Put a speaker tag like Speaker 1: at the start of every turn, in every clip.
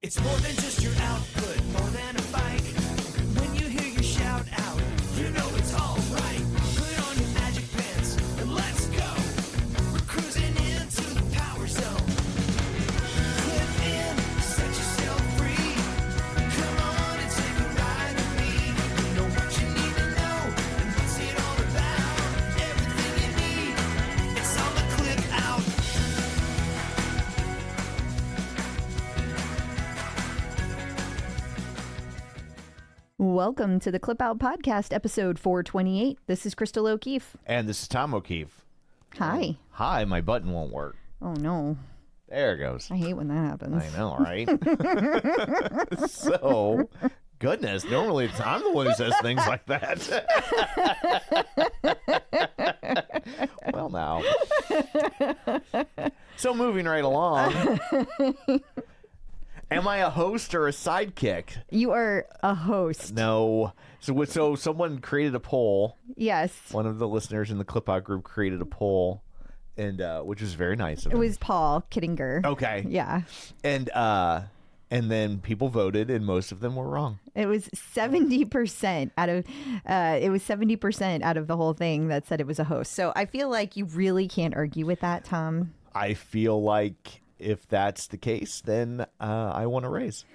Speaker 1: It's more than just your output, more than a bike. When you hear your shout out, you know it's all right. Put on your magic pants and let's go. We're cruising into the power zone. Clip in, set yourself free. Come on and take a ride with me. Know what you need to know and what's it all about. Everything you need, it's on the Clip Out.
Speaker 2: Welcome to the Clip Out Podcast, episode 428. This is Crystal O'Keefe.
Speaker 3: And this is Tom O'Keefe.
Speaker 2: Hi.
Speaker 3: Hi, my button won't work.
Speaker 2: Oh, no.
Speaker 3: There it goes.
Speaker 2: I hate when that happens.
Speaker 3: I know, right? So, goodness, normally I'm the one who says things like that. Well, now. So, moving right along. Am I a host or a sidekick?
Speaker 2: You are a host.
Speaker 3: No. So someone created a poll.
Speaker 2: Yes.
Speaker 3: One of the listeners in the Clip Out group created a poll, and which was very nice of
Speaker 2: It
Speaker 3: him.
Speaker 2: was Paul Kittinger.
Speaker 3: Okay.
Speaker 2: Yeah.
Speaker 3: And then people voted, and most of them were wrong.
Speaker 2: It was 70% out of it was 70% out of the whole thing that said it was a host. So I feel like you really can't argue with that, Tom.
Speaker 3: I feel like if that's the case, then I want a raise.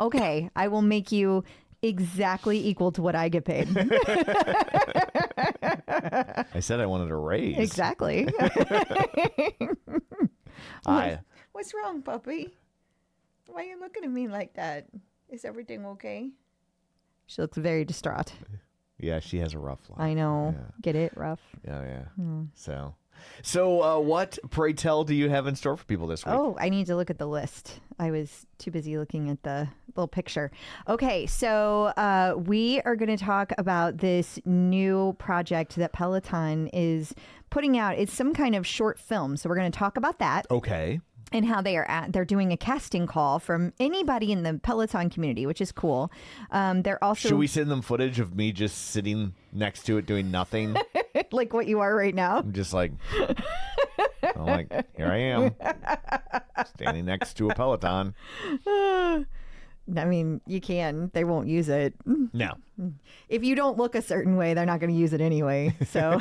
Speaker 2: Okay, I will make you exactly equal to what I get paid.
Speaker 3: I said I wanted a raise.
Speaker 2: Exactly. What's wrong, puppy? Why are you looking at me like that? Is everything okay? She looks very distraught.
Speaker 3: Yeah, she has a rough life.
Speaker 2: I know.
Speaker 3: Yeah.
Speaker 2: Get it? Rough.
Speaker 3: Yeah. So what, pray tell, do you have in store for people this week?
Speaker 2: Oh, I need to look at the list. I was too busy looking at the little picture. Okay, so we are going to talk about this new project that Peloton is putting out. It's some kind of short film. So we're going to talk about that.
Speaker 3: Okay.
Speaker 2: And how they're doing a casting call from anybody in the Peloton community, which is cool. They're also...
Speaker 3: Should we send them footage of me just sitting next to it doing nothing?
Speaker 2: like what you are right now?
Speaker 3: I'm just like, here I am, standing next to a Peloton.
Speaker 2: I mean, you can. They won't use it.
Speaker 3: No.
Speaker 2: If you don't look a certain way, they're not going to use it anyway. So...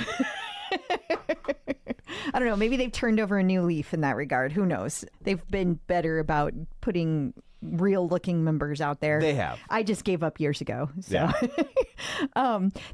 Speaker 2: I don't know. Maybe they've turned over a new leaf in that regard. Who knows? They've been better about putting real looking members out there.
Speaker 3: They have.
Speaker 2: I just gave up years ago. So.
Speaker 3: Yeah.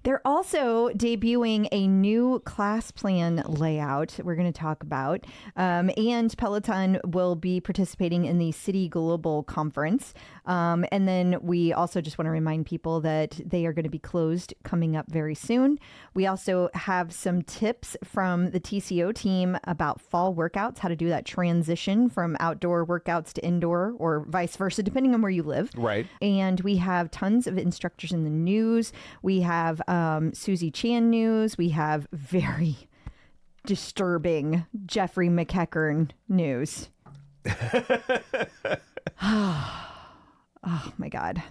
Speaker 2: They're also debuting a new class plan layout we're going to talk about. And Peloton will be participating in the Citi Global Conference. And then we also just want to remind people that they are going to be closed coming up very soon. We also have some tips from the TCO team about fall workouts, how to do that transition from outdoor workouts to indoor or vice versa, depending on where you live.
Speaker 3: Right.
Speaker 2: And we have tons of instructors in the news. We have Susie Chan news. We have very disturbing Jeffrey McEachern news. Oh, my God.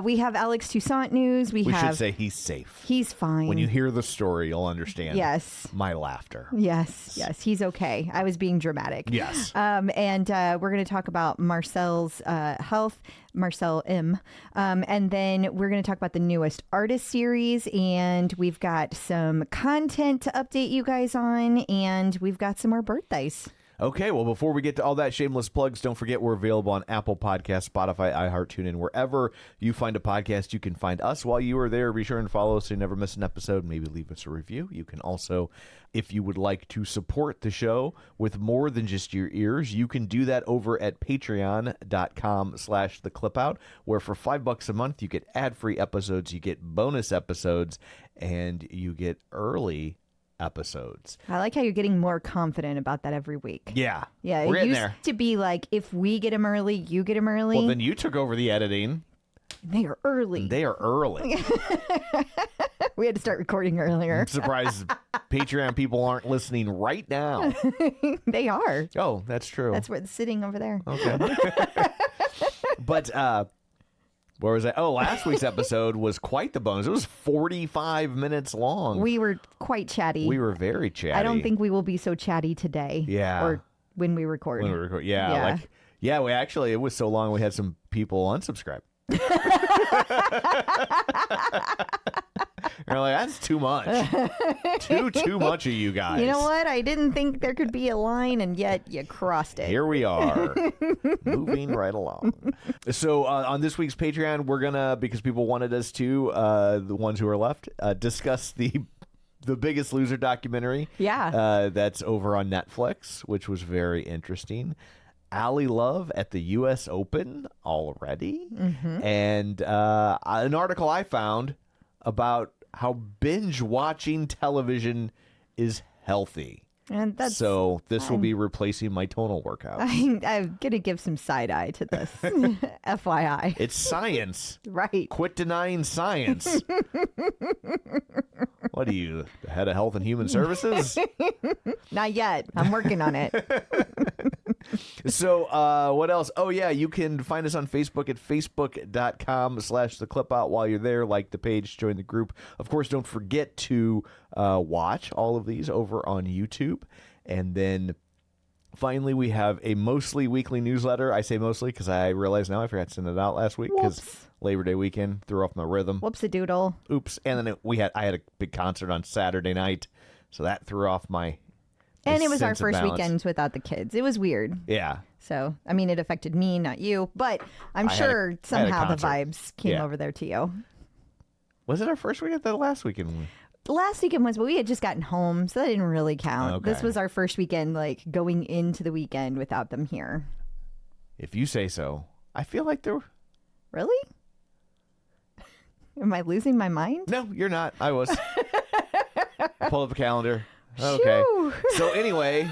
Speaker 2: We have Alex Toussaint news. We
Speaker 3: should say he's safe.
Speaker 2: He's fine.
Speaker 3: When you hear the story, you'll understand.
Speaker 2: Yes.
Speaker 3: My laughter.
Speaker 2: Yes. He's okay. I was being dramatic.
Speaker 3: Yes.
Speaker 2: And we're going to talk about Marcel's health, Marcel M. And then we're going to talk about the newest artist series. And we've got some content to update you guys on. And we've got some more birthdays.
Speaker 3: Okay, well, before we get to all that shameless plugs, don't forget we're available on Apple Podcasts, Spotify, iHeart, TuneIn, wherever you find a podcast, you can find us while you are there. Be sure and follow us so you never miss an episode. Maybe leave us a review. You can also, if you would like to support the show with more than just your ears, you can do that over at patreon.com/theclipout, where for $5 a month, you get ad-free episodes, you get bonus episodes, and you get early episodes.
Speaker 2: I like how you're getting more confident about that every week.
Speaker 3: Yeah.
Speaker 2: Yeah.
Speaker 3: We're
Speaker 2: It
Speaker 3: getting
Speaker 2: used
Speaker 3: there.
Speaker 2: to be like, if we get them early, you get them early.
Speaker 3: Well, then you took over the editing.
Speaker 2: They are early.
Speaker 3: They are early.
Speaker 2: We had to start recording earlier.
Speaker 3: I'm surprised Patreon people aren't listening right now.
Speaker 2: They are.
Speaker 3: Oh, that's true.
Speaker 2: That's where it's sitting over there.
Speaker 3: Okay. But where was I? Oh, last week's episode was quite the bonus. It was 45 minutes long.
Speaker 2: We were quite chatty.
Speaker 3: We were very chatty.
Speaker 2: I don't think we will be so chatty today.
Speaker 3: Yeah.
Speaker 2: Or when we record.
Speaker 3: Yeah, like Yeah, it was so long we had some people unsubscribe. You're like, that's too much. Too much of you guys.
Speaker 2: You know what? I didn't think there could be a line, and yet you crossed it.
Speaker 3: Here we are, moving right along. So on this week's Patreon, we're gonna, because people wanted us to, the ones who are left, discuss the Biggest Loser documentary.
Speaker 2: Yeah.
Speaker 3: That's over on Netflix, which was very interesting. Allie Love at the U.S. Open already, and an article I found about how binge watching television is healthy.
Speaker 2: And that's,
Speaker 3: so this will be replacing my tonal workout.
Speaker 2: I'm going to give some side eye to this. FYI.
Speaker 3: It's science.
Speaker 2: Right.
Speaker 3: Quit denying science. What are you, the head of Health and Human Services?
Speaker 2: Not yet. I'm working on it.
Speaker 3: So what else? Oh, yeah, you can find us on Facebook at facebook.com/theclipout. While you're there, like the page, join the group. Of course, don't forget to watch all of these over on YouTube. And then finally, we have a mostly weekly newsletter. I say mostly because I realize now I forgot to send it out last week because Labor Day weekend threw off my rhythm.
Speaker 2: Whoops-a-doodle.
Speaker 3: Oops. And then I had a big concert on Saturday night, so that threw off my
Speaker 2: And it was our
Speaker 3: sense of
Speaker 2: first
Speaker 3: balance.
Speaker 2: weekend without the kids. It was weird.
Speaker 3: Yeah.
Speaker 2: So, I mean, it affected me, not you. But I'm sure somehow the
Speaker 3: concert.
Speaker 2: vibes came over there to you.
Speaker 3: Was it our first weekend or the last weekend?
Speaker 2: Last weekend was, but we had just gotten home, so that didn't really count.
Speaker 3: Okay.
Speaker 2: This was our first weekend, like, going into the weekend without them here.
Speaker 3: If you say so. I feel like there were...
Speaker 2: Really? Am I losing my mind?
Speaker 3: No, you're not. I was. Pull up a calendar. Okay.
Speaker 2: Phew.
Speaker 3: So anyway,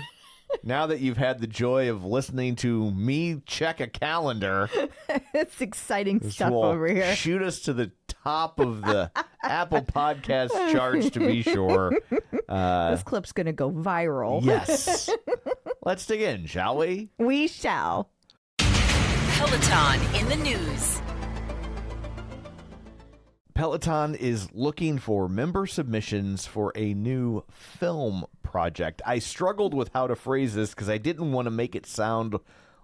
Speaker 3: now that you've had the joy of listening to me check a calendar,
Speaker 2: It's exciting
Speaker 3: this
Speaker 2: stuff
Speaker 3: will
Speaker 2: over here.
Speaker 3: shoot us to the top of the Apple Podcast charts, to be sure.
Speaker 2: This clip's going to go viral.
Speaker 3: Yes. Let's dig in, shall we?
Speaker 2: We shall.
Speaker 4: Peloton in the news.
Speaker 3: Peloton is looking for member submissions for a new film project. I struggled with how to phrase this because I didn't want to make it sound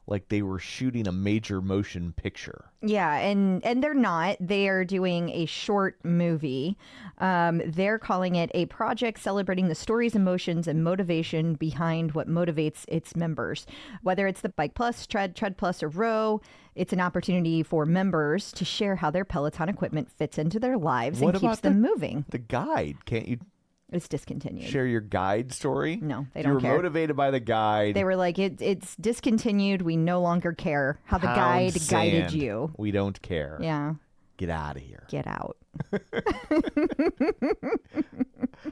Speaker 3: like they were shooting a major motion picture.
Speaker 2: Yeah, and they're not. They are doing a short movie. They're calling it a project celebrating the stories, emotions, and motivation behind what motivates its members. Whether it's the Bike Plus, Tread Plus, or Row, it's an opportunity for members to share how their Peloton equipment fits into their lives
Speaker 3: What
Speaker 2: and keeps
Speaker 3: about
Speaker 2: them moving.
Speaker 3: The guide, can't you
Speaker 2: It's discontinued.
Speaker 3: share your guide story?
Speaker 2: No, they
Speaker 3: If
Speaker 2: don't
Speaker 3: you were
Speaker 2: care.
Speaker 3: motivated by the guide.
Speaker 2: They were like, it's discontinued. We no longer care how the
Speaker 3: pound
Speaker 2: guide guided
Speaker 3: sand.
Speaker 2: you.
Speaker 3: We don't care.
Speaker 2: Yeah,
Speaker 3: Get out of here.
Speaker 2: get out.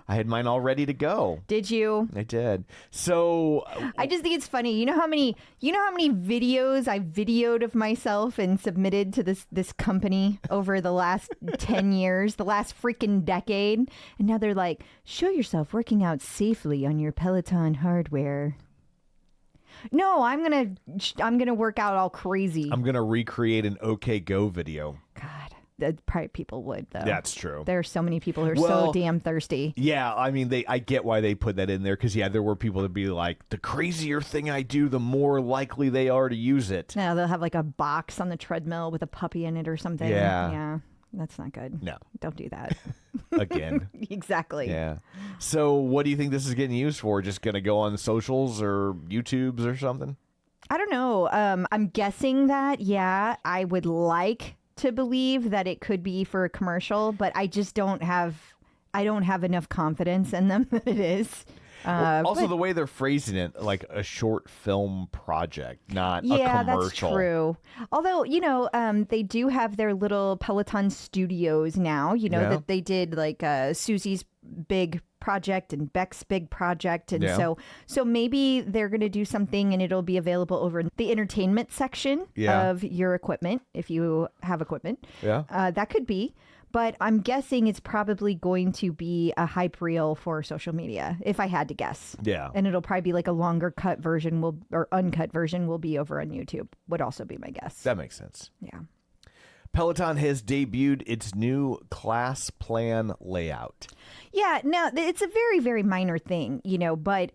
Speaker 3: I had mine all ready to go.
Speaker 2: Did you?
Speaker 3: I did. So
Speaker 2: I just think it's funny. You know how many videos I videoed of myself and submitted to this company over the last 10 years, the last freaking decade, and now they're like, show yourself working out safely on your Peloton hardware. No, I'm gonna work out all crazy.
Speaker 3: I'm going to recreate an OK Go video.
Speaker 2: God, that probably people would though.
Speaker 3: That's true.
Speaker 2: There are so many people who are
Speaker 3: Well,
Speaker 2: so damn thirsty.
Speaker 3: Yeah, I mean, I get why they put that in there because, yeah, there were people that be like, the crazier thing I do, the more likely they are to use it.
Speaker 2: No, they'll have like a box on the treadmill with a puppy in it or something.
Speaker 3: Yeah.
Speaker 2: Yeah. That's not good.
Speaker 3: No.
Speaker 2: Don't do that.
Speaker 3: Again.
Speaker 2: Exactly.
Speaker 3: Yeah. So what do you think this is getting used for? Just going to go on socials or YouTubes or something?
Speaker 2: I don't know. I'm guessing that, yeah, I would like to believe that it could be for a commercial, but I just don't have enough confidence in them that it is.
Speaker 3: Also,
Speaker 2: but-
Speaker 3: the way they're phrasing it, like a short film project, not a
Speaker 2: Yeah,
Speaker 3: commercial.
Speaker 2: that's true. Although, they do have their little Peloton studios now,
Speaker 3: Yeah.
Speaker 2: that they did like Susie's big project and Beck's big project. And
Speaker 3: Yeah.
Speaker 2: so maybe they're going to do something and it'll be available over in the entertainment section
Speaker 3: Yeah.
Speaker 2: of your equipment, if you have equipment.
Speaker 3: Yeah.
Speaker 2: That could be. But I'm guessing it's probably going to be a hype reel for social media, if I had to guess.
Speaker 3: Yeah.
Speaker 2: And it'll probably be like a longer cut version or uncut version will be over on YouTube, would also be my guess.
Speaker 3: That makes sense.
Speaker 2: Yeah.
Speaker 3: Peloton has debuted its new class plan layout.
Speaker 2: Yeah, no, it's a very, very minor thing, but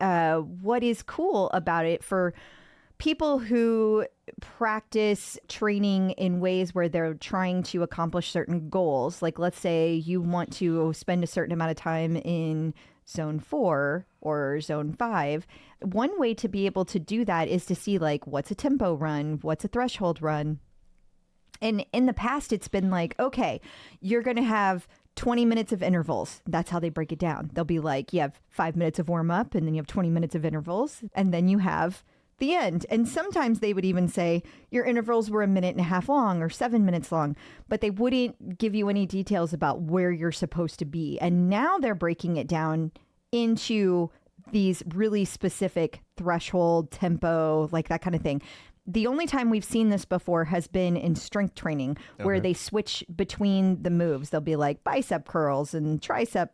Speaker 2: what is cool about it for people who practice training in ways where they're trying to accomplish certain goals, like let's say you want to spend a certain amount of time in zone 4 or zone 5, one way to be able to do that is to see like what's a tempo run, what's a threshold run. And in the past, it's been like, okay, you're going to have 20 minutes of intervals. That's how they break it down. They'll be like, you have 5 minutes of warm up and then you have 20 minutes of intervals and then you have the end. And sometimes they would even say your intervals were 1.5 minutes long or 7 minutes long, but they wouldn't give you any details about where you're supposed to be. And now they're breaking it down into these really specific threshold, tempo, like that kind of thing. The only time we've seen this before has been in strength training, where they switch between the moves. They'll be like bicep curls and tricep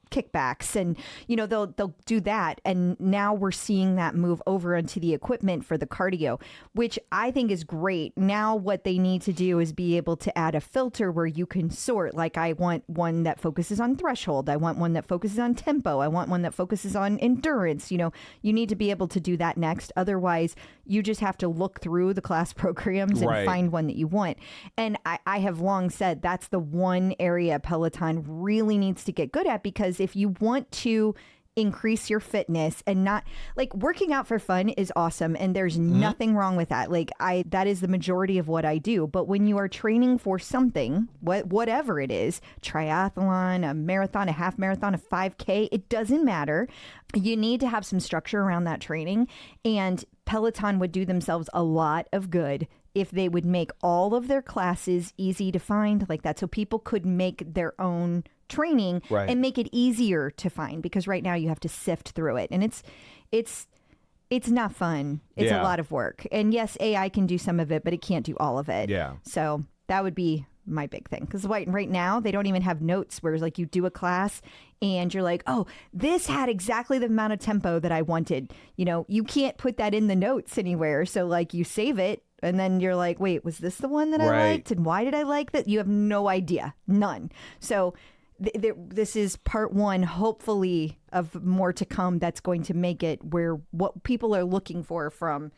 Speaker 2: kickbacks, and they'll do that. And now we're seeing that move over into the equipment for the cardio, which I think is great. Now what they need to do is be able to add a filter where you can sort, like I want one that focuses on threshold, I want one that focuses on tempo, I want one that focuses on endurance. You need to be able to do that next. Otherwise you just have to look through the class programs and find one that you want. And I have long said that's the one area Peloton really needs to get good at, because if you want to increase your fitness and not like working out for fun is awesome. And there's nothing wrong with that. Like that is the majority of what I do. But when you are training for something, whatever it is, triathlon, a marathon, a half marathon, a 5K, it doesn't matter. You need to have some structure around that training. And Peloton would do themselves a lot of good if they would make all of their classes easy to find like that, so people could make their own training and make it easier to find, because right now you have to sift through it and it's not fun. It's a lot of work. And yes, AI can do some of it, but it can't do all of it.
Speaker 3: Yeah.
Speaker 2: So that would be my big thing, because right now they don't even have notes where it's like you do a class and you're like, oh, this had exactly the amount of tempo that I wanted. You can't put that in the notes anywhere. So like you save it and then you're like, wait, was this the one that I liked? And why did I like that? You have no idea. None. So this is part one, hopefully, of more to come that's going to make it where what people are looking for from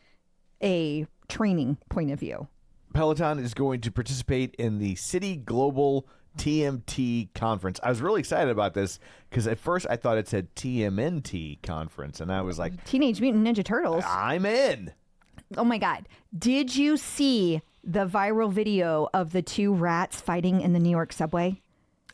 Speaker 2: a training point of view.
Speaker 3: Peloton is going to participate in the Citi Global TMT Conference. I was really excited about this because at first I thought it said TMNT Conference, and I was like,
Speaker 2: Teenage Mutant Ninja Turtles.
Speaker 3: I'm in.
Speaker 2: Oh my God. Did you see the viral video of the two rats fighting in the New York subway?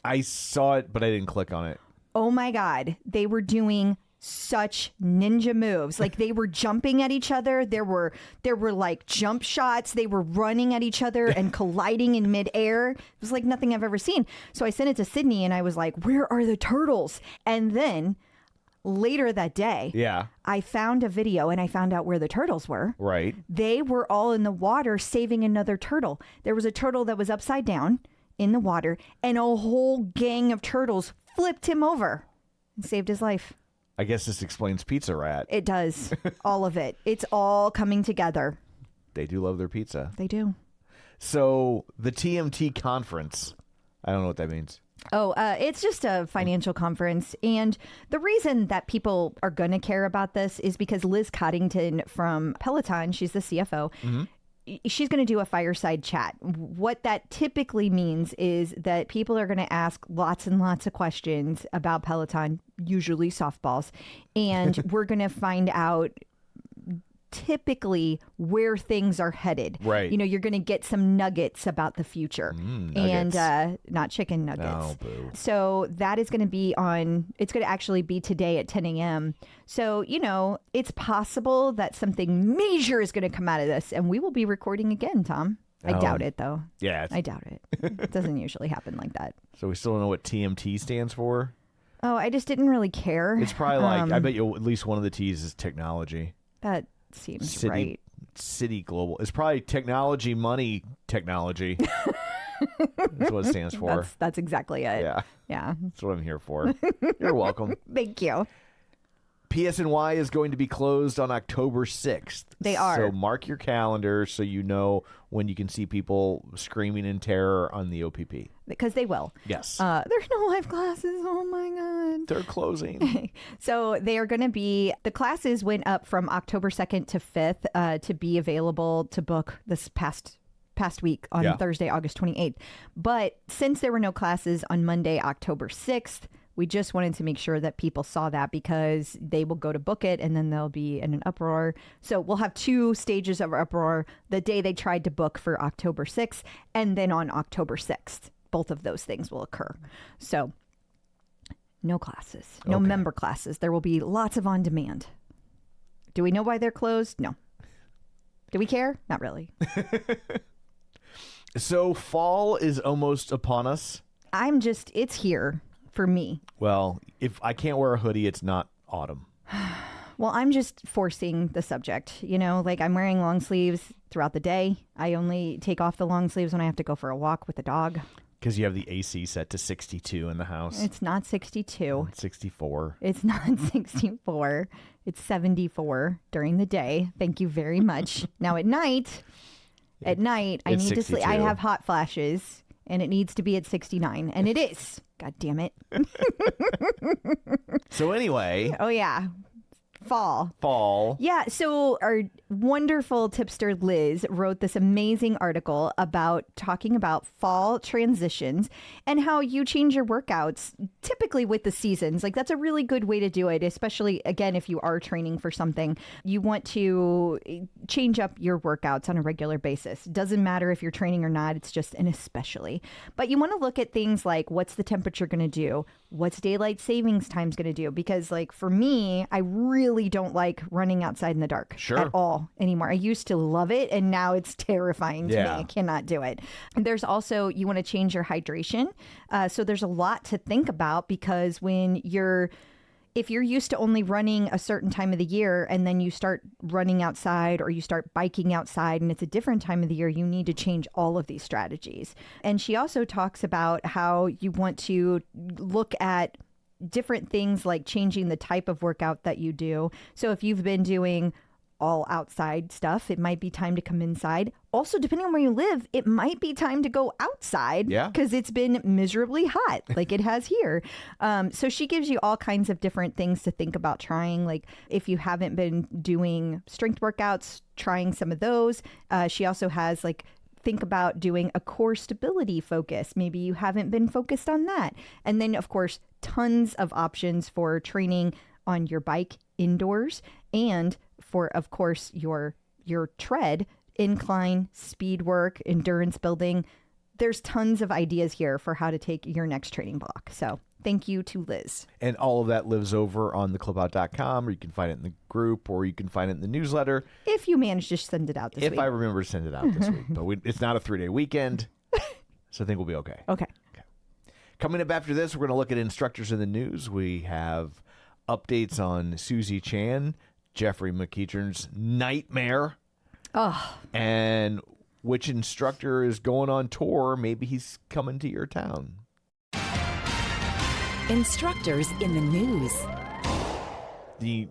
Speaker 3: I saw it, but I didn't click on it.
Speaker 2: Oh my God. They were doing such ninja moves. Like they were jumping at each other. There were like jump shots. They were running at each other and colliding in midair. It was like nothing I've ever seen. So I sent it to Sydney and I was like, where are the turtles? And then later that day, I found a video and I found out where the turtles were.
Speaker 3: Right.
Speaker 2: They were all in the water saving another turtle. There was a turtle that was upside down in the water, and a whole gang of turtles flipped him over and saved his life.
Speaker 3: I guess this explains Pizza Rat.
Speaker 2: It does. All of it. It's all coming together.
Speaker 3: They do love their pizza.
Speaker 2: They do.
Speaker 3: So the TMT conference, I don't know what that means.
Speaker 2: Oh, it's just a financial conference. And the reason that people are going to care about this is because Liz Coddington from Peloton, she's the CFO, she's going to do a fireside chat. What that typically means is that people are going to ask lots and lots of questions about Peloton, usually softballs. And we're going to find out typically where things are headed.
Speaker 3: Right.
Speaker 2: You're going to get some nuggets about the future. And not chicken nuggets.
Speaker 3: Oh, boo.
Speaker 2: So that is going to be it's going to actually be today at 10 a.m. So, it's possible that something major is going to come out of this, and we will be recording again, Tom. I doubt it, though.
Speaker 3: Yeah.
Speaker 2: I doubt it. It doesn't usually happen like that.
Speaker 3: So we still don't know what TMT stands for?
Speaker 2: Oh, I just didn't really care.
Speaker 3: It's probably like, I bet you at least one of the T's is technology.
Speaker 2: That seems right.
Speaker 3: Citi Global. It's probably technology, money, technology. That's what it stands for.
Speaker 2: That's exactly it.
Speaker 3: Yeah.
Speaker 2: Yeah.
Speaker 3: That's what I'm here for. You're welcome.
Speaker 2: Thank you.
Speaker 3: PSNY is going to be closed on October 6th.
Speaker 2: They are.
Speaker 3: So mark your calendar so you know when you can see people screaming in terror on the OPP.
Speaker 2: Because they will.
Speaker 3: Yes.
Speaker 2: There's no live classes. Oh, my God.
Speaker 3: They're closing.
Speaker 2: So they are going to be, the classes went up from October 2nd to 5th to be available to book this past week on Thursday, August 28th. But since there were no classes on Monday, October 6th, we just wanted to make sure that people saw that because they will go to book it and then they'll be in an uproar. So we'll have 2 stages of uproar the day they tried to book for October 6th and then on October 6th. Both of those things will occur. So no classes, no member classes. There will be lots of on demand. Do we know why they're closed? No. Do we care? Not really.
Speaker 3: So fall is almost upon us.
Speaker 2: It's here for me.
Speaker 3: Well, if I can't wear a hoodie, it's not autumn.
Speaker 2: Well, I'm just forcing the subject. Like I'm wearing long sleeves throughout the day. I only take off the long sleeves when I have to go for a walk with the dog.
Speaker 3: Because you have the AC set to 62 in the house.
Speaker 2: It's not 62.
Speaker 3: 64.
Speaker 2: It's not 64. It's 74 during the day. Thank you very much. Now at night, I need
Speaker 3: 62.
Speaker 2: to sleep. I have hot flashes and it needs to be at 69. And it is. God damn it.
Speaker 3: So anyway.
Speaker 2: Oh, yeah. Fall. Yeah. So our wonderful tipster Liz wrote this amazing article about talking about fall transitions and how you change your workouts typically with the seasons. Like that's a really good way to do it, especially again, if you are training for something, you want to change up your workouts on a regular basis. Doesn't matter if you're training or not. It's just an especially, but you want to look at things like what's the temperature going to do? What's daylight savings times going to do? Because like for me, I really don't like running outside in the dark at all anymore. I used to love it and now it's terrifying to me. I cannot do it. And there's also, you want to change your hydration. So there's a lot to think about because if you're used to only running a certain time of the year and then you start running outside or you start biking outside and it's a different time of the year, you need to change all of these strategies. And she also talks about how you want to look at different things like changing the type of workout that you do. So if you've been doing all outside stuff, it might be time to come inside. Also, depending on where you live, it might be time to go outside because it's been miserably hot like it has here. So she gives you all kinds of different things to think about trying. Like if you haven't been doing strength workouts, trying some of those. She also has like, think about doing a core stability focus. Maybe you haven't been focused on that. And then, of course, tons of options for training on your bike indoors and for, of course, your tread, incline, speed work, endurance building. There's tons of ideas here for how to take your next training block. So thank you to Liz. And
Speaker 3: all of that lives over on theclipout.com, or you can find it in the group, or you can find it in the newsletter.
Speaker 2: If you manage to send it out this week.
Speaker 3: If I remember to send it out this week. But it's not a 3-day weekend, so I think we'll be okay.
Speaker 2: Okay.
Speaker 3: Coming up after this, we're going to look at instructors in the news. We have updates on Susie Chan, Jeffrey McEachern's nightmare, and which instructor is going on tour. Maybe he's coming to your town.
Speaker 4: Instructors in the news.
Speaker 3: The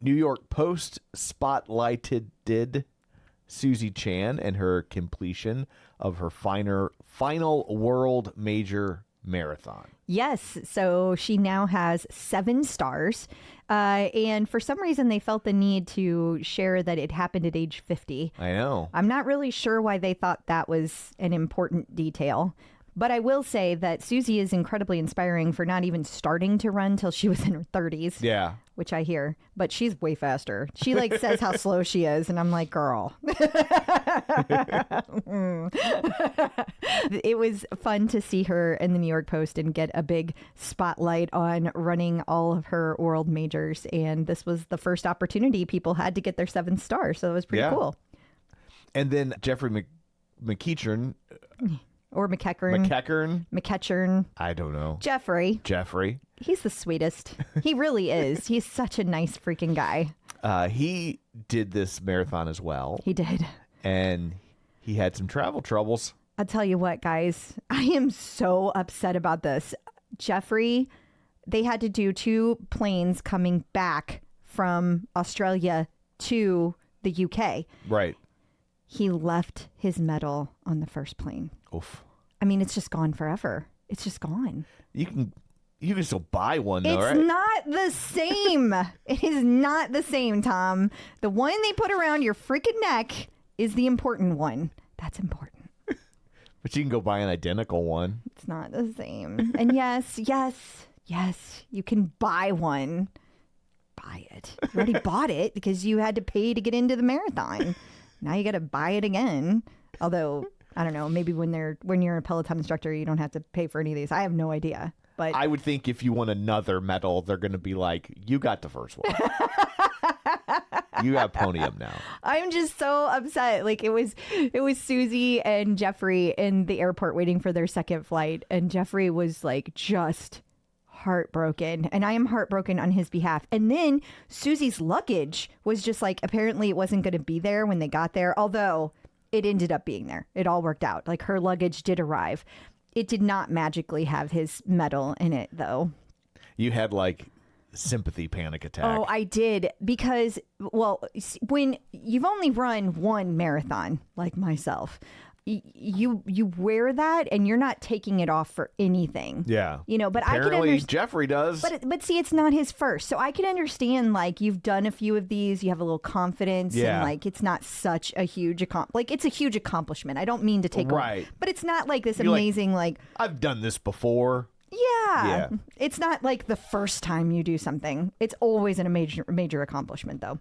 Speaker 3: New York Post spotlighted Susie Chan and her completion of her final world major marathon.
Speaker 2: Yes. So she now has 7 stars. And for some reason, they felt the need to share that it happened at age 50.
Speaker 3: I know.
Speaker 2: I'm not really sure why they thought that was an important detail. But I will say that Susie is incredibly inspiring for not even starting to run till she was in her 30s.
Speaker 3: Yeah.
Speaker 2: Which I hear. But she's way faster. She like says how slow she is. And I'm like, girl. It was fun to see her in the New York Post and get a big spotlight on running all of her world majors. And this was the first opportunity people had to get their 7th star. So it was pretty cool.
Speaker 3: And then Jeffrey McEachern...
Speaker 2: Or McEachern.
Speaker 3: I don't know.
Speaker 2: Jeffrey.
Speaker 3: He's
Speaker 2: the sweetest. He really is. He's such a nice freaking guy.
Speaker 3: He did this marathon as well.
Speaker 2: He did.
Speaker 3: And he had some travel troubles.
Speaker 2: I'll tell you what, guys. I am so upset about this. Jeffrey, they had to do 2 planes coming back from Australia to the UK.
Speaker 3: Right.
Speaker 2: He left his medal on the first plane.
Speaker 3: Oof.
Speaker 2: I mean, it's just gone forever. It's just gone.
Speaker 3: You can still buy one though,
Speaker 2: It's
Speaker 3: right?
Speaker 2: not the same. It is not the same, Tom. The one they put around your freaking neck is the important one. That's important.
Speaker 3: But you can go buy an identical one.
Speaker 2: It's not the same. And yes, you can buy one. Buy it. You already bought it because you had to pay to get into the marathon. Now you got to buy it again. Although, I don't know, maybe when you're a Peloton instructor, you don't have to pay for any of these. I have no idea. But
Speaker 3: I would think if you want another medal, they're going to be like, you got the first one. You got podium now.
Speaker 2: I'm just so upset. Like it was Susie and Jeffrey in the airport waiting for their second flight. And Jeffrey was like just heartbroken. And I am heartbroken on his behalf. And then Susie's luggage was just like, apparently it wasn't going to be there when they got there. Although it ended up being there. It all worked out. Like her luggage did arrive. It did not magically have his medal in it, though.
Speaker 3: You had like sympathy panic attack.
Speaker 2: Oh, I did. Because, well, when you've only run one marathon, like myself, you wear that and you're not taking it off for anything.
Speaker 3: Yeah.
Speaker 2: You know, but
Speaker 3: Apparently,
Speaker 2: I can understand.
Speaker 3: Jeffrey does.
Speaker 2: But see, it's not his first. So I can understand, like, you've done a few of these, you have a little confidence,
Speaker 3: Yeah.
Speaker 2: and, like, it's not such a huge it's a huge accomplishment. I don't mean to take
Speaker 3: Right.
Speaker 2: away, but it's not like this
Speaker 3: You're like,
Speaker 2: amazing, like,
Speaker 3: I've done this before.
Speaker 2: yeah. It's not like the first time you do something. It's always a major accomplishment, though.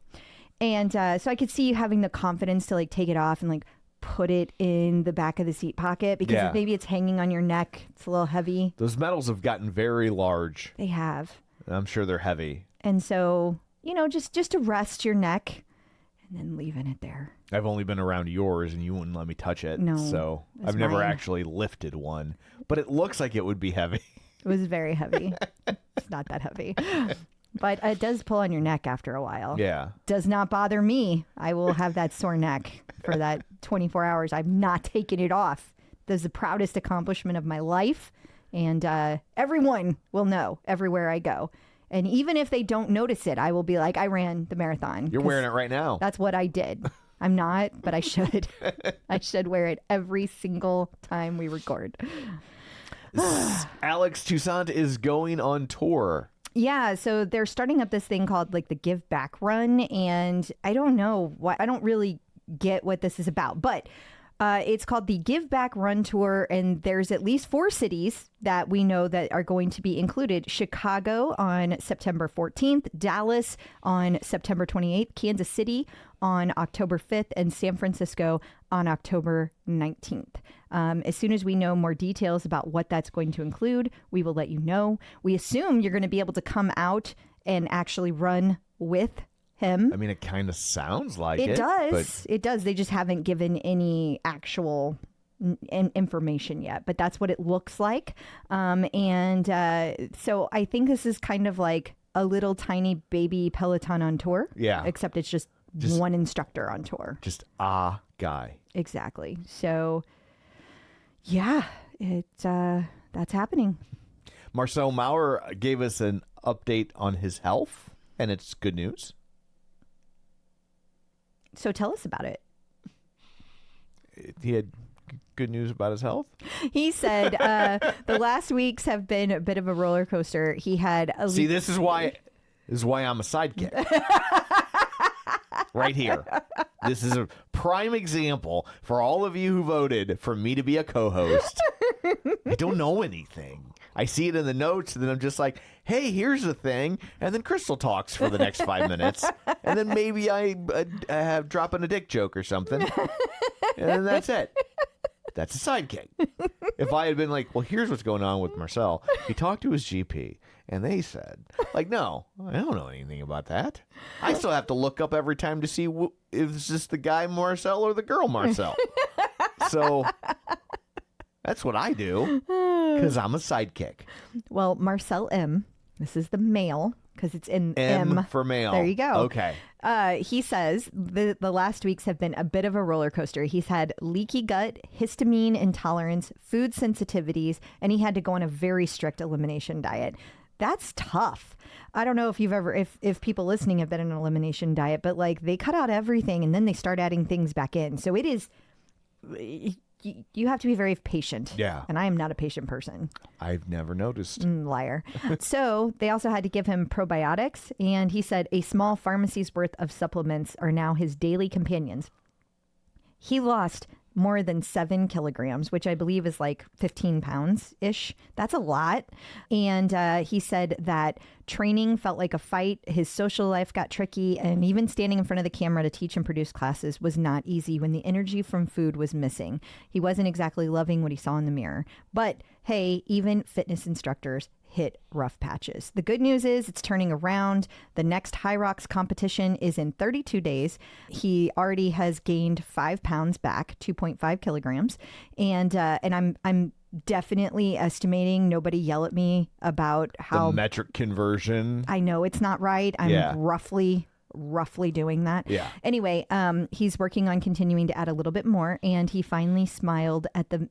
Speaker 2: And so I could see you having the confidence to, like, take it off and, like, put it in the back of the seat pocket because
Speaker 3: Yeah.
Speaker 2: maybe it's hanging on your neck. It's a little heavy.
Speaker 3: Those medals have gotten very large.
Speaker 2: They have.
Speaker 3: I'm sure they're heavy.
Speaker 2: And so, you know, just to rest your neck and then leaving it there.
Speaker 3: I've only been around yours and you wouldn't let me touch it.
Speaker 2: No,
Speaker 3: So
Speaker 2: that's
Speaker 3: I've never
Speaker 2: mine.
Speaker 3: actually lifted one. But it looks like it would be heavy.
Speaker 2: It was very heavy. It's not that heavy. But it does pull on your neck after a while.
Speaker 3: Yeah.
Speaker 2: Does not bother me. I will have that sore neck for that 24 hours. I'm not taking it off. This is the proudest accomplishment of my life. And everyone will know everywhere I go. And even if they don't notice it, I will be like, I ran the marathon.
Speaker 3: You're
Speaker 2: 'Cause
Speaker 3: wearing it right now.
Speaker 2: That's what I did. I'm not, but I should. I should wear it every single time we record.
Speaker 3: Alex Toussaint is going on tour.
Speaker 2: Yeah, so they're starting up this thing called like the Give Back Run, and I don't know why. I don't really get what this is about, but it's called the Give Back Run Tour, and there's at least 4 cities that we know that are going to be included. Chicago on September 14th, Dallas on September 28th, Kansas City on October 5th, and San Francisco on October 19th. As soon as we know more details about what that's going to include, we will let you know. We assume you're going to be able to come out and actually run with him.
Speaker 3: I mean, it kind of sounds like it.
Speaker 2: It does.
Speaker 3: But
Speaker 2: It does. They just haven't given any actual information yet, but that's what it looks like. So I think this is kind of like a little tiny baby Peloton on tour.
Speaker 3: Yeah.
Speaker 2: Except it's just one instructor on tour.
Speaker 3: just a guy.
Speaker 2: Exactly. So, yeah, that's happening.
Speaker 3: Marcel Mauer gave us an update on his health, and it's good news.
Speaker 2: So tell us about it.
Speaker 3: He had good news about his health.
Speaker 2: He said the last weeks have been a bit of a roller coaster. He had a
Speaker 3: See, this is why I'm a sidekick. Right here. This is a prime example for all of you who voted for me to be a co-host. I don't know anything. I see it in the notes, and then I'm just like, hey, here's the thing. And then Crystal talks for the next 5 minutes. And then maybe I have dropping a dick joke or something. And then that's it. That's a sidekick. If I had been like, well, here's what's going on with Marcel. He talked to his GP, and they said, like, no, I don't know anything about that. I still have to look up every time to see if it's just the guy Marcel or the girl Marcel. So that's what I do, because I'm a sidekick.
Speaker 2: Well, Marcel M. This is the male because it's in
Speaker 3: M for male.
Speaker 2: There you go.
Speaker 3: Okay.
Speaker 2: He says the last weeks have been a bit of a roller coaster. He's had leaky gut, histamine intolerance, food sensitivities, and he had to go on a very strict elimination diet. That's tough. I don't know if you've ever, if people listening have been on an elimination diet, but like they cut out everything and then they start adding things back in. So it is, you have to be very patient.
Speaker 3: Yeah.
Speaker 2: And I am not a patient person.
Speaker 3: I've never noticed.
Speaker 2: Liar. So they also had to give him probiotics. And he said a small pharmacy's worth of supplements are now his daily companions. He lost more than 7 kilograms, which I believe is like 15 pounds ish. That's a lot. And he said that training felt like a fight. His social life got tricky, and even standing in front of the camera to teach and produce classes was not easy when the energy from food was missing. He wasn't exactly loving what he saw in the mirror. But hey, even fitness instructors hit rough patches. The good news is it's turning around. The next High Rocks competition is in 32 days. He already has gained 5 pounds back, 2.5 kilograms. And I'm definitely estimating, nobody yell at me about how
Speaker 3: The metric conversion.
Speaker 2: I know it's not right. I'm roughly doing that.
Speaker 3: Yeah.
Speaker 2: Anyway, he's working on continuing to add a little bit more, and he finally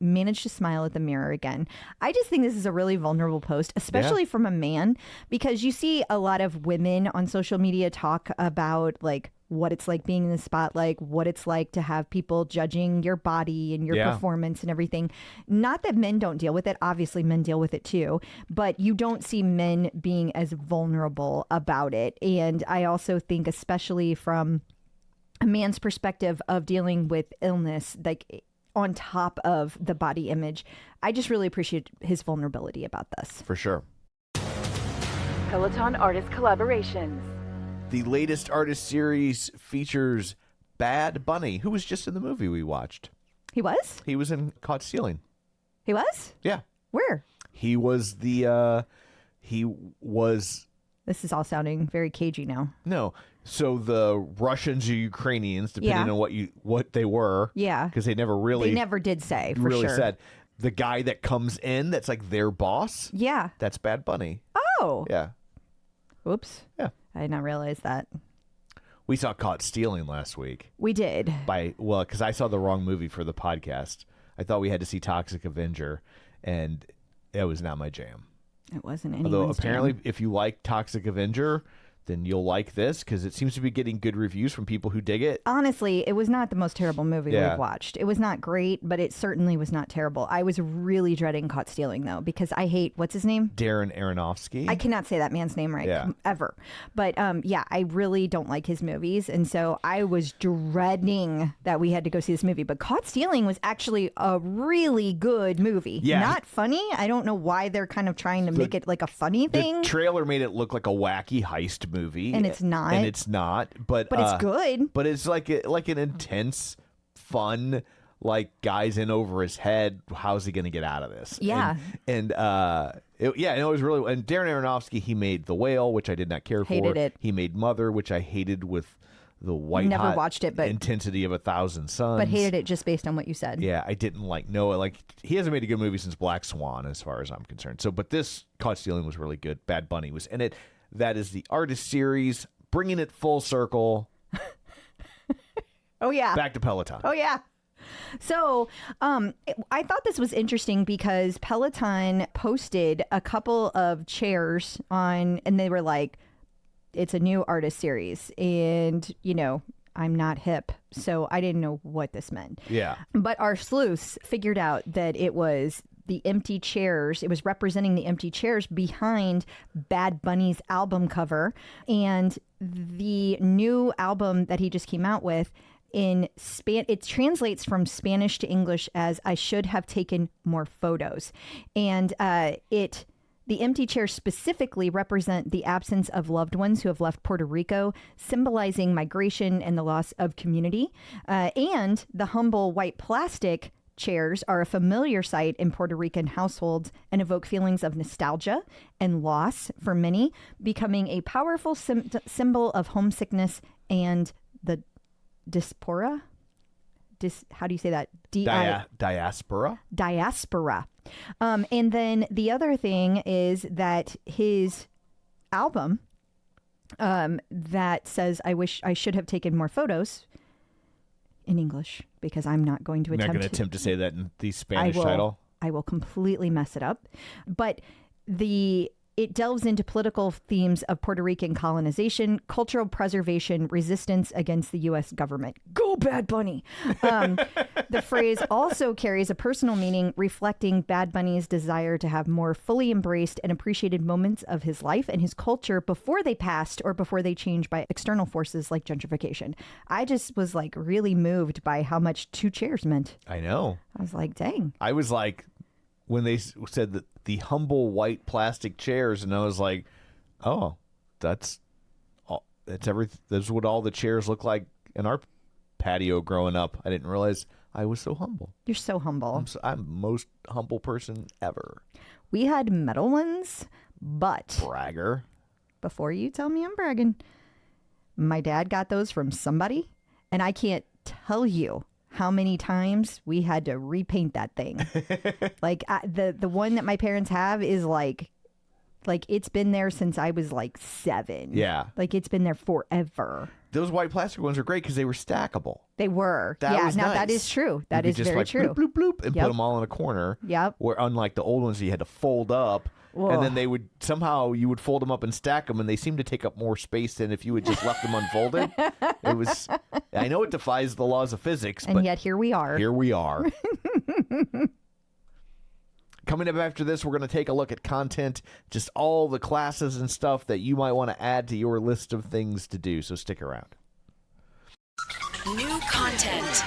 Speaker 2: managed to smile at the mirror again. I just think this is a really vulnerable post, especially from a man, because you see a lot of women on social media talk about like what it's like being in the spotlight, what it's like to have people judging your body and your performance and everything. Not that men don't deal with it. Obviously, men deal with it too. But you don't see men being as vulnerable about it. And I also think, especially from a man's perspective of dealing with illness, like on top of the body image, I just really appreciate his vulnerability about this.
Speaker 3: For sure.
Speaker 4: Peloton artist collaborations.
Speaker 3: The latest artist series features Bad Bunny, who was just in the movie we watched.
Speaker 2: He was?
Speaker 3: He was in Caught Stealing.
Speaker 2: He was?
Speaker 3: Yeah.
Speaker 2: Where?
Speaker 3: He was
Speaker 2: This is all sounding very cagey now.
Speaker 3: No. So the Russians or Ukrainians, depending on what they were.
Speaker 2: Yeah.
Speaker 3: Because they never
Speaker 2: did say, for
Speaker 3: really
Speaker 2: sure.
Speaker 3: said. The guy that comes in that's like their boss.
Speaker 2: Yeah.
Speaker 3: That's Bad Bunny.
Speaker 2: Oh.
Speaker 3: Yeah.
Speaker 2: Oops.
Speaker 3: Yeah.
Speaker 2: I did not realize that.
Speaker 3: We saw Caught Stealing last week.
Speaker 2: We did.
Speaker 3: Because I saw the wrong movie for the podcast. I thought we had to see Toxic Avenger, and it was not my jam.
Speaker 2: It wasn't anyone's
Speaker 3: Although apparently,
Speaker 2: jam.
Speaker 3: if you like Toxic Avenger, then you'll like this because it seems to be getting good reviews from people who dig it.
Speaker 2: Honestly, it was not the most terrible movie we've watched. It was not great, but it certainly was not terrible. I was really dreading Caught Stealing, though, because I hate, what's his name?
Speaker 3: Darren Aronofsky.
Speaker 2: I cannot say that man's name right, ever. But I really don't like his movies. And so I was dreading that we had to go see this movie. But Caught Stealing was actually a really good movie.
Speaker 3: Yeah.
Speaker 2: Not funny. I don't know why they're kind of trying to make it like a funny thing.
Speaker 3: The trailer made it look like a wacky heist movie.
Speaker 2: And it's not.
Speaker 3: But
Speaker 2: it's good.
Speaker 3: But it's like an intense, fun, like guys in over his head. How's he going to get out of this?
Speaker 2: Yeah.
Speaker 3: And it was really. And Darren Aronofsky, he made The Whale, which I did not care for.
Speaker 2: Hated it.
Speaker 3: He made Mother, which I hated with the white
Speaker 2: Never
Speaker 3: hot
Speaker 2: watched it, but
Speaker 3: intensity of 1,000 Suns.
Speaker 2: But hated it just based on what you said.
Speaker 3: Yeah, I didn't like Noah. Like, he hasn't made a good movie since Black Swan, as far as I'm concerned. So, but this Caught Stealing was really good. Bad Bunny was in it. That is the artist series, bringing it full circle.
Speaker 2: Oh, yeah.
Speaker 3: Back to Peloton.
Speaker 2: Oh, yeah. So I thought this was interesting because Peloton posted a couple of chairs on, and they were like, it's a new artist series. And, I'm not hip, so I didn't know what this meant.
Speaker 3: Yeah.
Speaker 2: But our sleuths figured out that it was the empty chairs. It was representing the empty chairs behind Bad Bunny's album cover. And the new album that he just came out with, it translates from Spanish to English as I should have taken more photos. And the empty chairs specifically represent the absence of loved ones who have left Puerto Rico, symbolizing migration and the loss of community. And the humble white plastic chairs are a familiar sight in Puerto Rican households and evoke feelings of nostalgia and loss for many, becoming a powerful symbol of homesickness and the diaspora. How do you say that?
Speaker 3: Diaspora.
Speaker 2: Diaspora. And then the other thing is that his album that says, I wish I should have taken more photos, in English, because I'm not going to
Speaker 3: attempt to say that in the Spanish title.
Speaker 2: I will completely mess it up. But the it delves into political themes of Puerto Rican colonization, cultural preservation, resistance against the U.S. government. Go Bad Bunny! The phrase also carries a personal meaning reflecting Bad Bunny's desire to have more fully embraced and appreciated moments of his life and his culture before they passed or before they changed by external forces like gentrification. I just was like really moved by how much 2 chairs meant.
Speaker 3: I know.
Speaker 2: I was like, dang.
Speaker 3: I was like, when they said that the humble white plastic chairs, and I was like, oh, that's everything. That's what all the chairs look like in our patio growing up. I didn't realize I was so humble.
Speaker 2: You're so humble.
Speaker 3: I'm the most humble person ever.
Speaker 2: We had metal ones, but
Speaker 3: Bragger.
Speaker 2: before you tell me I'm bragging, my dad got those from somebody, and I can't tell you how many times we had to repaint that thing. Like the one that my parents have is like it's been there since I was like 7.
Speaker 3: Yeah.
Speaker 2: Like it's been there forever.
Speaker 3: Those white plastic ones are great because they were stackable.
Speaker 2: They were.
Speaker 3: That was
Speaker 2: now
Speaker 3: nice.
Speaker 2: that is true. That
Speaker 3: You
Speaker 2: is
Speaker 3: could just
Speaker 2: very
Speaker 3: like
Speaker 2: true.
Speaker 3: Bloop, bloop, bloop, and
Speaker 2: Yep.
Speaker 3: put them all in a corner.
Speaker 2: Yep.
Speaker 3: Where unlike the old ones, you had to fold up.
Speaker 2: Whoa.
Speaker 3: And then they would somehow you would fold them up and stack them, and they seemed to take up more space than if you had just left them unfolded. It was. I know it defies the laws of physics,
Speaker 2: And
Speaker 3: but
Speaker 2: yet here we are.
Speaker 3: here we are. Coming up after this, we're going to take a look at content, just all the classes and stuff that you might want to add to your list of things to do. So stick around.
Speaker 4: New content.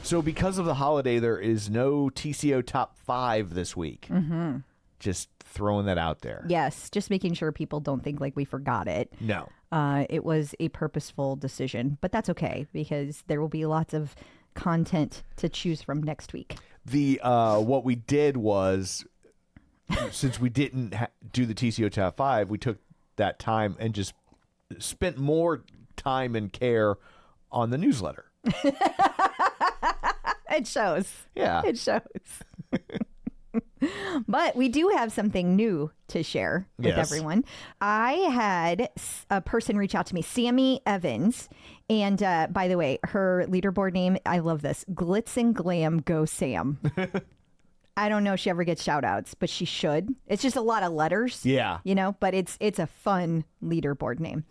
Speaker 3: So because of the holiday, there is no TCO Top 5 this week.
Speaker 2: Mm-hmm.
Speaker 3: Just throwing that out there.
Speaker 2: Yes, just making sure people don't think like we forgot it.
Speaker 3: No.
Speaker 2: It was a purposeful decision, but that's okay because there will be lots of content to choose from next week.
Speaker 3: The what we did was, since we didn't do the TCO Top 5, we took that time and just spent more time and care on the newsletter.
Speaker 2: It shows.
Speaker 3: Yeah.
Speaker 2: It shows. But we do have something new to share with
Speaker 3: Yes.
Speaker 2: everyone. I had a person reach out to me, Sammy Evans. And by the way, her leaderboard name, I love this, Glitz and Glam Go Sam. I don't know if she ever gets shout outs, but she should. It's just a lot of letters.
Speaker 3: Yeah.
Speaker 2: You know, but it's a fun leaderboard name.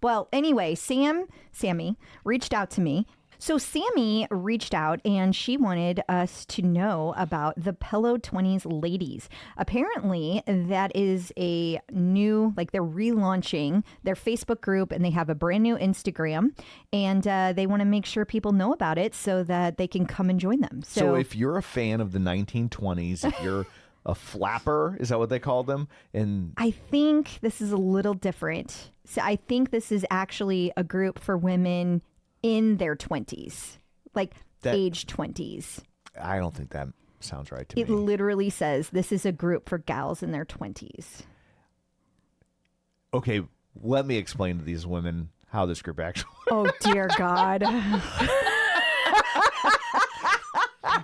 Speaker 2: Well, anyway, Sammy reached out to me. So Sammy reached out and she wanted us to know about the Pello 20s ladies. Apparently, that is a new, like they're relaunching their Facebook group and they have a brand new Instagram and they want to make sure people know about it so that they can come and join them.
Speaker 3: So if you're a fan of the 1920s, if you're a flapper, is that what they called them? And
Speaker 2: I think this is a little different. So I think this is actually a group for women in their 20s, like age 20s.
Speaker 3: I don't think that sounds right to
Speaker 2: It
Speaker 3: me.
Speaker 2: literally says this is a group for gals in their 20s.
Speaker 3: Okay, let me explain to these women how this group actually
Speaker 2: Oh, dear God.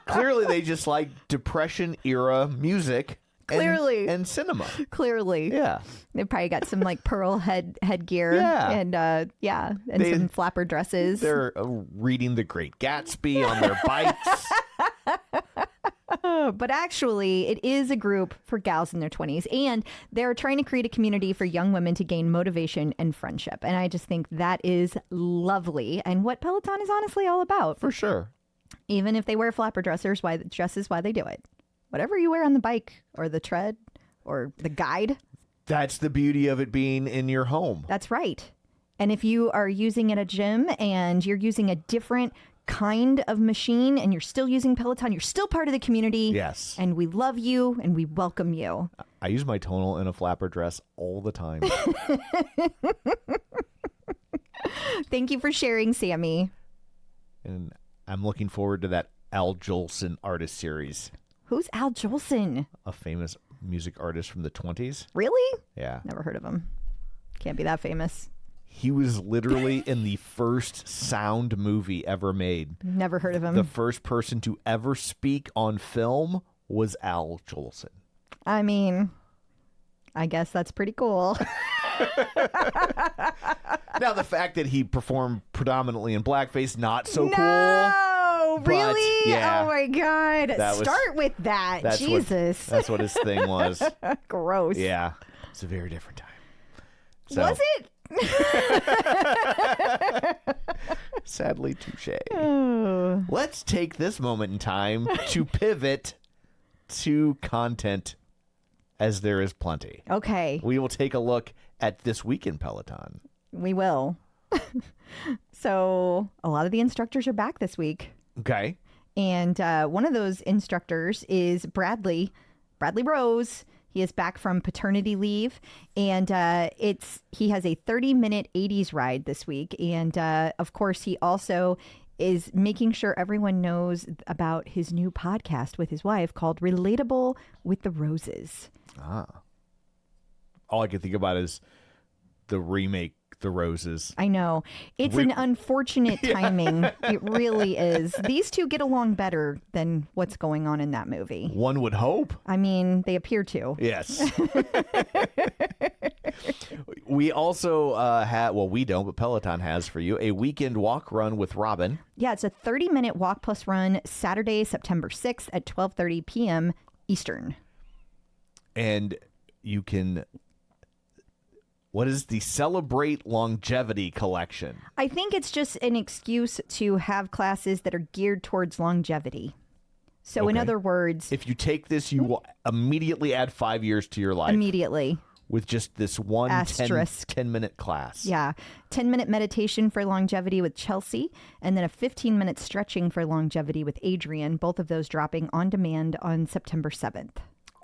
Speaker 3: Clearly, they just like Depression era music.
Speaker 2: Clearly.
Speaker 3: And cinema.
Speaker 2: Clearly.
Speaker 3: Yeah.
Speaker 2: They probably got some like pearl headgear
Speaker 3: Yeah.
Speaker 2: and and some flapper dresses.
Speaker 3: They're reading The Great Gatsby on their bikes.
Speaker 2: But actually, it is a group for gals in their 20s, and they're trying to create a community for young women to gain motivation and friendship. And I just think that is lovely and what Peloton is honestly all about.
Speaker 3: For sure.
Speaker 2: Even if they wear flapper dresses, why they do it. Whatever you wear on the bike or the tread or the guide.
Speaker 3: That's the beauty of it being in your home.
Speaker 2: That's right. And if you are using at a gym and you're using a different kind of machine and you're still using Peloton, you're still part of the community.
Speaker 3: Yes.
Speaker 2: And we love you and we welcome you.
Speaker 3: I use my tonal in a flapper dress all the time.
Speaker 2: Thank you for sharing, Sammy.
Speaker 3: And I'm looking forward to that Al Jolson artist series.
Speaker 2: Who's Al Jolson?
Speaker 3: A famous music artist from the 20s.
Speaker 2: Really?
Speaker 3: Yeah.
Speaker 2: Never heard of him. Can't be that famous.
Speaker 3: He was literally in the first sound movie ever made.
Speaker 2: Never heard of him.
Speaker 3: The first person to ever speak on film was Al Jolson.
Speaker 2: I mean, I guess that's pretty cool.
Speaker 3: Now, the fact that he performed predominantly in blackface, not so cool.
Speaker 2: No,
Speaker 3: But,
Speaker 2: really?
Speaker 3: yeah.
Speaker 2: Oh my God.
Speaker 3: That was-
Speaker 2: Start with that.
Speaker 3: That's
Speaker 2: Jesus.
Speaker 3: that's what his thing was.
Speaker 2: Gross.
Speaker 3: Yeah. It's a very different time. So,
Speaker 2: Was it?
Speaker 3: sadly, touche.
Speaker 2: Oh.
Speaker 3: Let's take this moment in time to pivot to content, as there is plenty.
Speaker 2: Okay,
Speaker 3: We will take a look at This Week in Peloton.
Speaker 2: we will. So a lot of the instructors are back this week.
Speaker 3: Okay.
Speaker 2: And one of those instructors is Bradley Rose. He is back from paternity leave, and he has a 30-minute 80s ride this week. And of course, he also is making sure everyone knows about his new podcast with his wife called Relatable with the Roses.
Speaker 3: All I can think about is the remake, The Roses.
Speaker 2: I know. It's an unfortunate timing. It really is. These two get along better than what's going on in that movie.
Speaker 3: One would hope.
Speaker 2: I mean, they appear to.
Speaker 3: Yes. We also have, well, we don't, but Peloton has for you, a weekend walk run with Robin.
Speaker 2: Yeah, it's a 30-minute walk plus run Saturday, September 6th at 12:30 p.m. Eastern.
Speaker 3: And you can... What is the Celebrate Longevity collection?
Speaker 2: I think it's just an excuse to have classes that are geared towards longevity. So in
Speaker 3: Okay.
Speaker 2: other words,
Speaker 3: If you take this, you will immediately add 5 years to your life
Speaker 2: immediately.
Speaker 3: with just this one
Speaker 2: Asterisk.
Speaker 3: 10-minute class.
Speaker 2: Yeah. 10-minute meditation for longevity with Chelsea, and then a 15-minute stretching for longevity with Adrian, both of those dropping on demand on September 7th.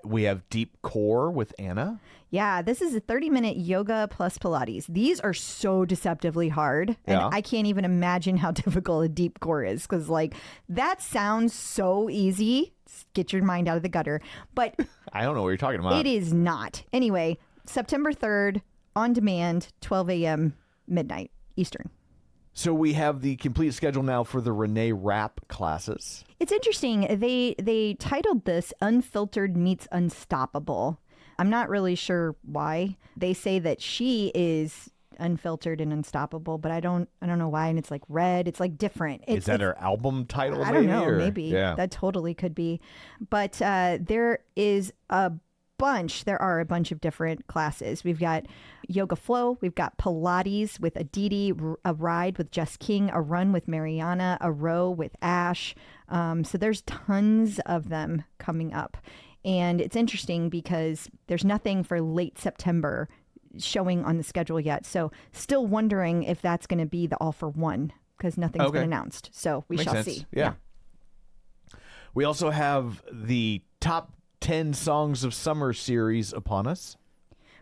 Speaker 3: We have Deep Core with Anna.
Speaker 2: Yeah, this is a 30-minute yoga plus Pilates. These are so deceptively hard. And
Speaker 3: Yeah.
Speaker 2: I can't even imagine how difficult a deep core is, because, like, that sounds so easy. Get your mind out of the gutter. But
Speaker 3: I don't know what you're talking about.
Speaker 2: it is not. Anyway, September 3rd, on demand, 12 a.m., midnight, Eastern.
Speaker 3: So we have the complete schedule now for the Renee Rapp classes.
Speaker 2: It's interesting. They titled this Unfiltered Meets Unstoppable. I'm not really sure why. They say that she is unfiltered and unstoppable, but I don't know why. And it's like red. It's like different.
Speaker 3: Is that her album title?
Speaker 2: I don't know.
Speaker 3: or-
Speaker 2: Maybe.
Speaker 3: Yeah.
Speaker 2: That totally could be. But there are a bunch of different classes. We've got Yoga Flow, we've got Pilates with Aditi, a ride with Jess King, a run with Mariana, a row with Ash. So there's tons of them coming up. And it's interesting because there's nothing for late September showing on the schedule yet. So still wondering if that's going to be the all for one, because nothing's
Speaker 3: Okay.
Speaker 2: been announced. So we
Speaker 3: Makes
Speaker 2: shall
Speaker 3: sense.
Speaker 2: see.
Speaker 3: Yeah. We also have the top 10 Songs of Summer series upon us.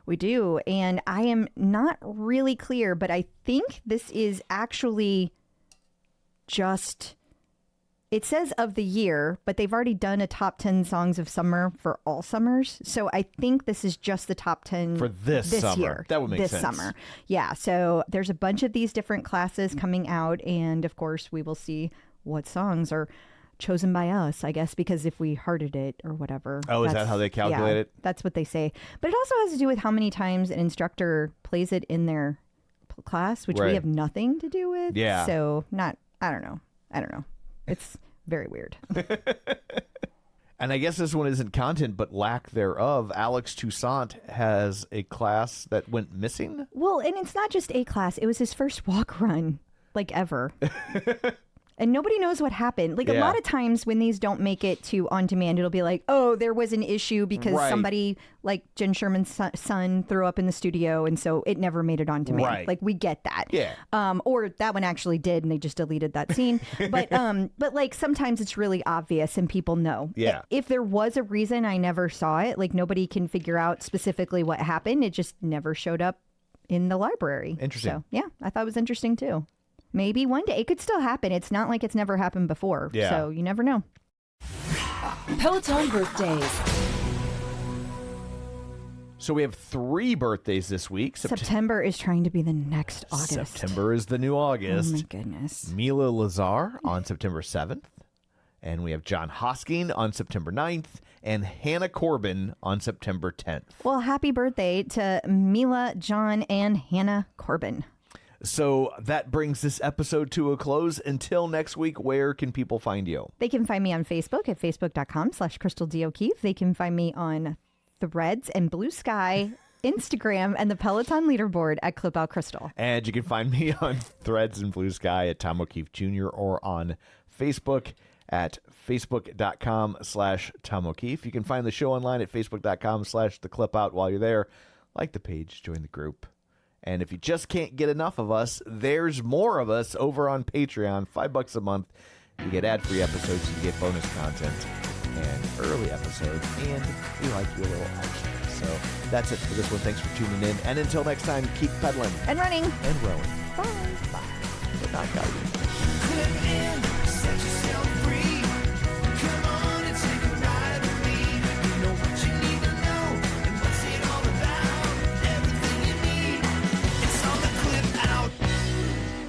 Speaker 2: We do. And I am not really clear, but I think this is actually just, it says of the year, but they've already done a top 10 songs of summer for all summers. So I think this is just the top 10
Speaker 3: For this summer.
Speaker 2: year.
Speaker 3: That would make
Speaker 2: this
Speaker 3: sense.
Speaker 2: summer. Yeah. So there's a bunch of these different classes coming out. And of course, we will see what songs are chosen by us, I guess, because if we hearted it or whatever.
Speaker 3: Oh, is that
Speaker 2: that's-
Speaker 3: how they calculate it?
Speaker 2: That's what they say. But it also has to do with how many times an instructor plays it in their class, which
Speaker 3: Right.
Speaker 2: we have nothing to do with.
Speaker 3: Yeah.
Speaker 2: So I don't know. It's very weird.
Speaker 3: And I guess this one isn't content, but lack thereof. Alex Toussaint has a class that went missing.
Speaker 2: Well, and it's not just a class. It was his first walk run, like, ever. And nobody knows what happened. Like, a
Speaker 3: Yeah.
Speaker 2: lot of times when these don't make it to on demand, it'll be like, oh, there was an issue because
Speaker 3: Right.
Speaker 2: somebody, like Jen Sherman's son, threw up in the studio, and so it never made it on demand.
Speaker 3: Right.
Speaker 2: Like, we get that.
Speaker 3: Yeah.
Speaker 2: Or that one actually did, and they just deleted that scene. But like, sometimes it's really obvious and people know.
Speaker 3: Yeah.
Speaker 2: If there was a reason I never saw it, like, nobody can figure out specifically what happened. It just never showed up in the library.
Speaker 3: Interesting.
Speaker 2: So, yeah, I thought it was interesting too. Maybe one day. It could still happen. It's not like it's never happened before.
Speaker 3: Yeah.
Speaker 2: So you never know.
Speaker 4: Peloton birthdays.
Speaker 3: So we have 3 birthdays this week.
Speaker 2: September is trying to be the next August.
Speaker 3: September is the new
Speaker 2: Oh
Speaker 3: August.
Speaker 2: my goodness.
Speaker 3: Mila Lazar on September 7th. And we have John Hosking on September 9th. And Hannah Corbin on September 10th.
Speaker 2: Well, happy birthday to Mila, John, and Hannah Corbin.
Speaker 3: So that brings this episode to a close. Until next week, where can people find you?
Speaker 2: They can find me on Facebook at facebook.com/Crystal D. O'Keefe. They can find me on Threads and Blue Sky Instagram, and the Peloton leaderboard at Clip Out Crystal.
Speaker 3: And you can find me on Threads and Blue Sky at Tom O'Keefe Jr. or on Facebook at facebook.com/Tom O'Keefe. You can find the show online at facebook.com/theclipout. While you're there, like the page, join the group. And if you just can't get enough of us, there's more of us over on Patreon. $5 a month. You get ad-free episodes, you get bonus content and early episodes, and we like you a little extra. So that's it for this one. Thanks for tuning in. And until next time, keep pedaling
Speaker 2: And running.
Speaker 3: and rowing.
Speaker 2: Bye.
Speaker 3: Bye. But not guiding.